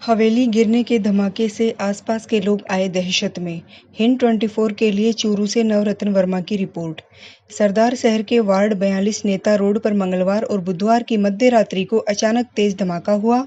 हवेली गिरने के धमाके से आसपास के लोग आए दहशत में। हिंद 24 के लिए चूरू से नवरत्न वर्मा की रिपोर्ट। सरदार शहर के वार्ड 42 नेता रोड पर मंगलवार और बुधवार की मध्य रात्रि को अचानक तेज धमाका हुआ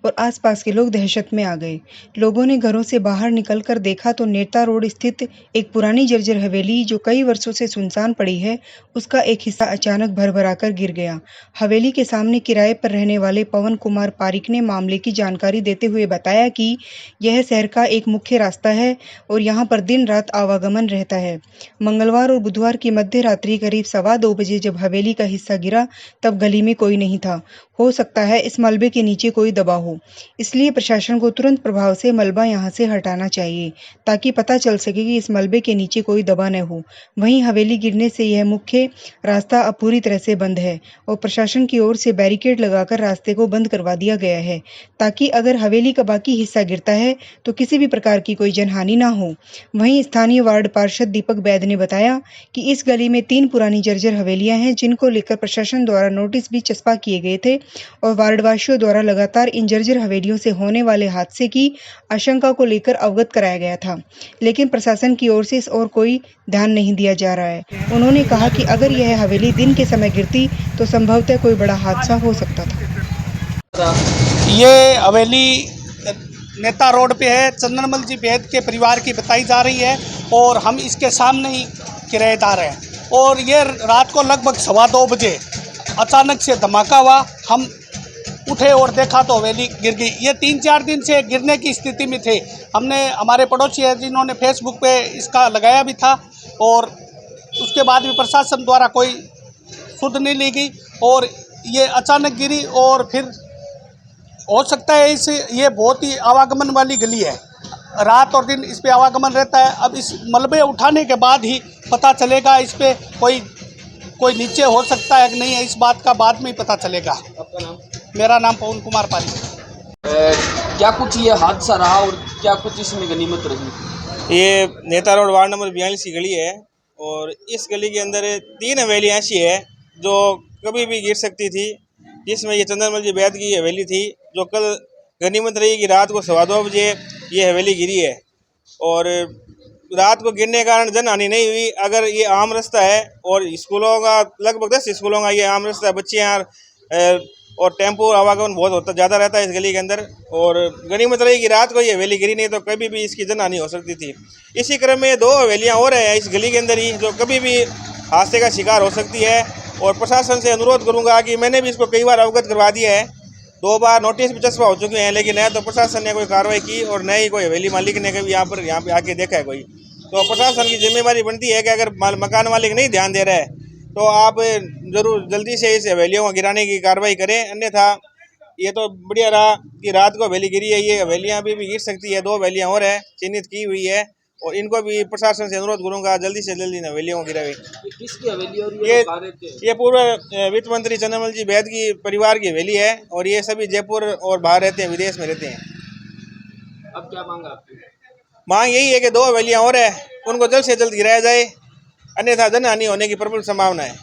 और आसपास के लोग दहशत में आ गए। लोगों ने घरों से बाहर निकलकर देखा तो नेता रोड स्थित एक पुरानी जर्जर हवेली जो कई वर्षों से सुनसान पड़ी है, उसका एक हिस्सा अचानक भरभराकर गिर गया। हवेली के सामने किराए पर रहने वाले पवन कुमार पारिक ने मामले की जानकारी देते हुए बताया कि यह शहर का एक मुख्य रास्ता है और यहां पर दिन रात आवागमन रहता है। मंगलवार और बुधवार की मध्य रात्रि करीब 2:15 बजे जब हवेली का हिस्सा गिरा तब गली में कोई नहीं था। हो सकता है इस मलबे के नीचे कोई दबा हो, इसलिए प्रशासन को तुरंत प्रभाव से मलबा यहां से हटाना चाहिए ताकि पता चल सके कि इस मलबे के नीचे कोई दबा न हो। वहीं हवेली गिरने से यह मुख्य रास्ता अब पूरी तरह से बंद है और प्रशासन की ओर से बैरिकेड लगाकर रास्ते को बंद करवा दिया गया है ताकि अगर हवेली का बाकी हिस्सा गिरता है तो किसी भी प्रकार की कोई जनहानि ना हो। वहीं स्थानीय वार्ड पार्षद दीपक बैद ने बताया कि इस गली में 3 पुरानी जर्जर हवेलियां हैं जिनको लेकर प्रशासन द्वारा नोटिस भी चस्पा किए गए थे और वार्डवासियों द्वारा लगातार इन जर्जर हवेलियों से होने वाले हादसे की आशंका को लेकर अवगत कराया गया था, लेकिन प्रशासन की ओर से इस ओर कोई ध्यान नहीं दिया जा रहा है। उन्होंने कहा कि अगर यह हवेली दिन के समय गिरती तो संभवतः कोई बड़ा हादसा हो सकता था। ये हवेली नेता रोड पे है। चंदनमल जी बैद के परिवार की बताई जा रही है और हम इसके सामने ही किराएदार हैं। और ये रात को लगभग 2:15 बजे अचानक से धमाका हुआ। हम उठे और देखा तो हवेली गिर गई। ये 3-4 दिन से गिरने की स्थिति में थे। हमने हमारे पड़ोसी है जिन्होंने फेसबुक पे इसका लगाया भी था और उसके बाद भी प्रशासन द्वारा कोई सुध नहीं ली गई और ये अचानक गिरी। और फिर हो सकता है ये बहुत ही आवागमन वाली गली है, रात और दिन इस पे आवागमन रहता है। अब इस मलबे उठाने के बाद ही पता चलेगा इस पे कोई नीचे हो सकता है कि नहीं है, इस बात का बाद में ही पता चलेगा। आपका नाम? मेरा नाम पवन कुमार पारिक। क्या कुछ ये हादसा रहा और क्या कुछ इसमें गनीमत रही? ये नेता रोड वार्ड नंबर 42 की गली है और इस गली के अंदर 3 हवेलियाँ ऐसी है जो कभी भी गिर सकती थी, जिसमें ये चंदनमल जी बैद की हवेली थी जो कल गनीमत रही कि रात को 2:15 बजे ये हवेली गिरी है और रात को गिरने के कारण जनहानि नहीं हुई। अगर ये आम रास्ता है और स्कूलों का लगभग 10 स्कूलों का ये आम रास्ता है, बच्चे यहाँ और टेम्पो आवागमन बहुत होता ज़्यादा रहता है इस गली के अंदर और गनीमत रही कि रात को ये हवेली गिरी नहीं तो कभी भी इसकी जनहानि हो सकती थी। इसी क्रम में 2 हवेलियाँ और हैं इस गली के अंदर ही जो कभी भी हादसे का शिकार हो सकती है और प्रशासन से अनुरोध करूंगा कि मैंने भी इसको कई बार अवगत करवा दिया है, 2 बार नोटिस भी चस्पा हो चुके हैं, लेकिन न तो प्रशासन ने कोई कार्रवाई की और न ही कोई हवेली मालिक ने कभी यहाँ पे आके देखा है कोई। तो प्रशासन की जिम्मेवारी बनती है कि अगर मकान मालिक नहीं ध्यान दे रहा है तो आप ज़रूर जल्दी से इस हवेलियों को गिराने की कार्रवाई करें, अन्यथा ये तो बढ़िया रहा कि रात को हवेली गिरी है। ये हवेलियाँ अभी भी गिर सकती है, 2 हवेलियाँ और है चिन्हित की हुई है और इनको भी प्रशासन से अनुरोध करूंगा जल्दी से जल्दी हवेलियों को गिरावे। किसकी हवेली और ये पूर्व वित्त मंत्री चंदनमल जी बैद की परिवार की हवेली है और ये सभी जयपुर और बाहर रहते हैं, विदेश में रहते हैं। अब क्या मांग आपकी? मांग यही है कि 2 हवेलियाँ और है उनको जल्द से जल्द गिराया जाए, अन्यथा जनहानि होने की प्रबल संभावना है।